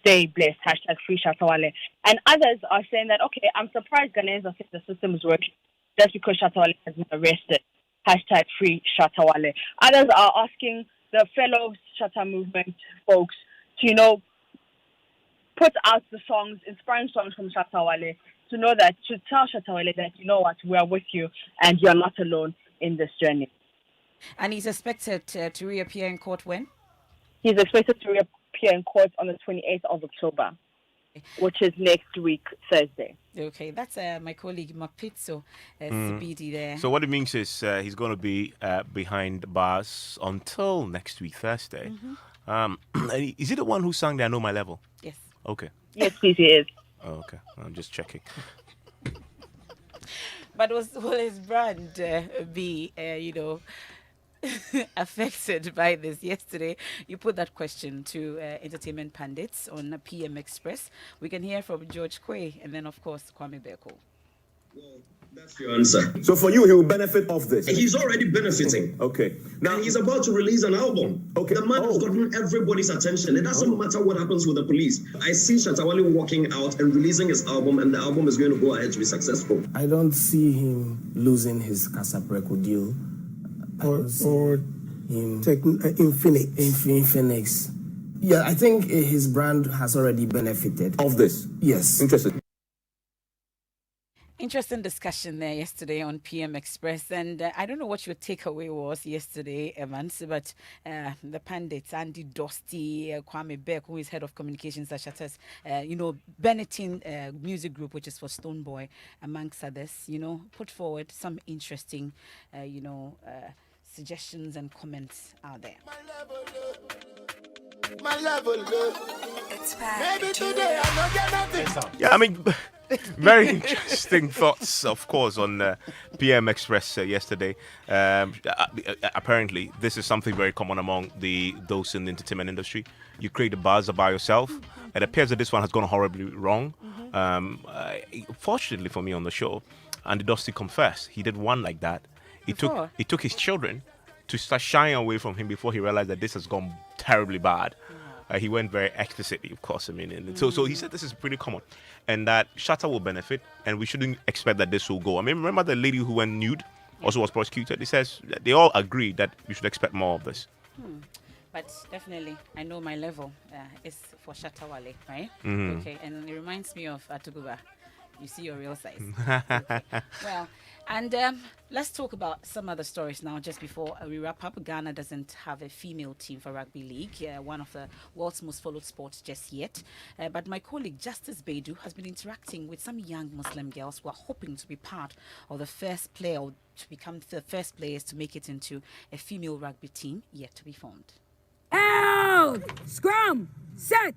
Stay blessed. Hashtag Free Shatta Wale. And others are saying that, okay, I'm surprised Ghanaians are saying the system is working just because Shatta Wale has been arrested. Hashtag Free Shatta Wale. Others are asking the fellow Shatta Movement folks to, put out the songs, inspiring songs from Shatta Wale, to tell Shatta Wale that, you know what, we are with you and you're not alone in this journey. And he's expected to reappear in court when? He's expected to reappear in court on the 28th of October, which is next week, Thursday. Okay, that's my colleague Mapitso Sibidi there. So what it means is he's going to be behind bars until next week, Thursday. Mm-hmm. Is he the one who sang the I Know My Level? Yes. Okay. Yes, please, he is. Oh, okay, I'm just checking. But will his brand be, affected by this? Yesterday, you put that question to entertainment pundits on PM Express. We can hear from George Quay and then, of course, Kwame Beko. Well, that's your answer. So for you, he will benefit off this? He's already benefiting. Okay. Now, and he's about to release an album. Okay. The man has gotten everybody's attention. It doesn't matter what happens with the police. I see Shatta Wale walking out and releasing his album, and the album is going to go ahead to be successful. I don't see him losing his Casa Preco deal. Or him Infinix. Yeah, I think his brand has already benefited. Of this? Yes. Interesting. Interesting discussion there yesterday on PM Express, and I don't know what your takeaway was yesterday, Evans, but the pundits, Andy Dosty, Kwame Beck, who is head of communications at Shatters, Benetton Music Group, which is for Stoneboy, amongst others, put forward some interesting, suggestions and comments out there. My level, it's bad. Maybe today I don't get nothing. Yeah, I mean, very interesting thoughts, of course, on PM Express yesterday. Apparently, this is something very common among those in the entertainment industry. You create a buzz by yourself. It appears that this one has gone horribly wrong. Fortunately for me on the show, Andy Dosty confessed he did one like that. He took his children to start shying away from him before he realized that this has gone terribly bad. He went very explicitly, of course. I mean, so he said this is pretty common, and that Shatta will benefit, and we shouldn't expect that this will go. I mean, remember the lady who went nude, also was prosecuted. He says they all agree that we should expect more of this. But definitely, I know my level is for Shatta Wale, right? Mm-hmm. Okay, and it reminds me of Atuguba. You see your real size. Okay. Well, and let's talk about some other stories now just before we wrap up. Ghana doesn't have a female team for rugby league, one of the world's most followed sports just yet. But my colleague Justice Baidu has been interacting with some young Muslim girls who are hoping to be part of the first player, or to become the first players to make it into a female rugby team yet to be formed. Out! Scrum! Set!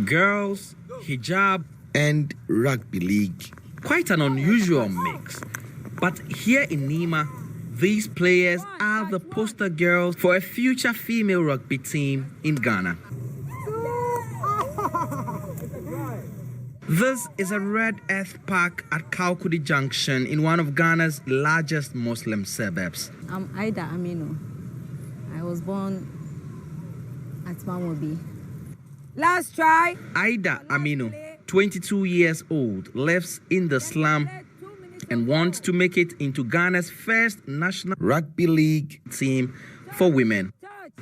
Girls, hijab, and rugby league. Quite an unusual mix. But here in Nima, these players are the poster girls for a future female rugby team in Ghana. This is a red earth park at Kaukudi Junction in one of Ghana's largest Muslim suburbs. I'm Ida Aminu. I was born at Mamobi. Last try. Ida Aminu, 22 years old, lives in the slum and wants to make it into Ghana's first national rugby league team for women.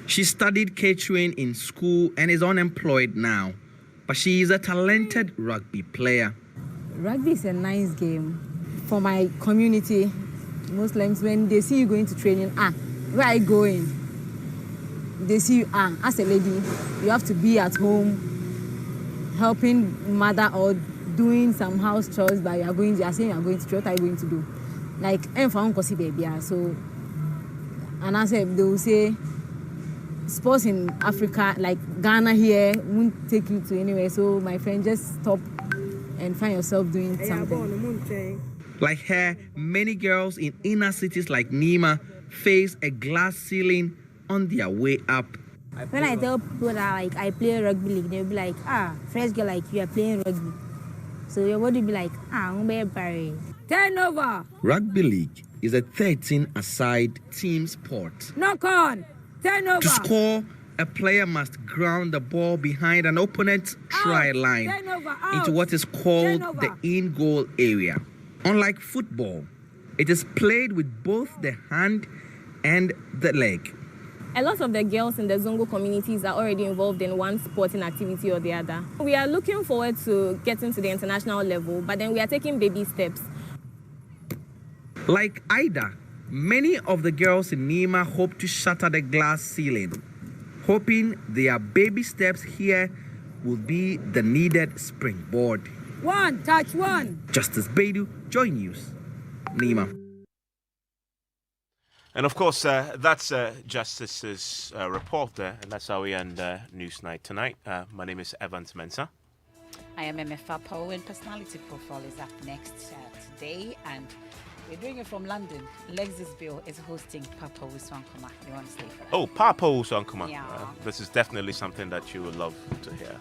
She studied catering in school and is unemployed now, but she is a talented rugby player. Rugby is a nice game. For my community, Muslims, when they see you going to training, where are you going? They see you, as a lady, you have to be at home helping mother or doing some house chores, but you are saying you are going to church. What are you going to do? Like, so, and I said, they will say, sports in Africa, like Ghana here, won't take you to anywhere. So my friend, just stop and find yourself doing something. Like her, many girls in inner cities like Nima face a glass ceiling on their way up. When I tell people that like I play rugby league, they'll be like, fresh girl like you are playing rugby. So your body be like, I'm very turnover. Rugby league is a 13-a-side team sport. Knock on. Turnover. To score, a player must ground the ball behind an opponent's try line into what is called the in-goal area. Unlike football, it is played with both the hand and the leg. A lot of the girls in the Zongo communities are already involved in one sporting activity or the other. We are looking forward to getting to the international level, but then we are taking baby steps. Like Ida, many of the girls in Nima hope to shatter the glass ceiling, hoping their baby steps here will be the needed springboard. One, touch one. Justice Baidu, Joy News, Nima. And of course, that's Justice's report there, and that's how we end Newsnight tonight. My name is Evans Mensah. I am MFA Poe, and Personality Profile is up next today, and we're doing it from London. Lexis Bill is hosting Papa Wiswankuma. You want to stay for that? Oh, Papa Wiswankuma. Yeah. This is definitely something that you would love to hear.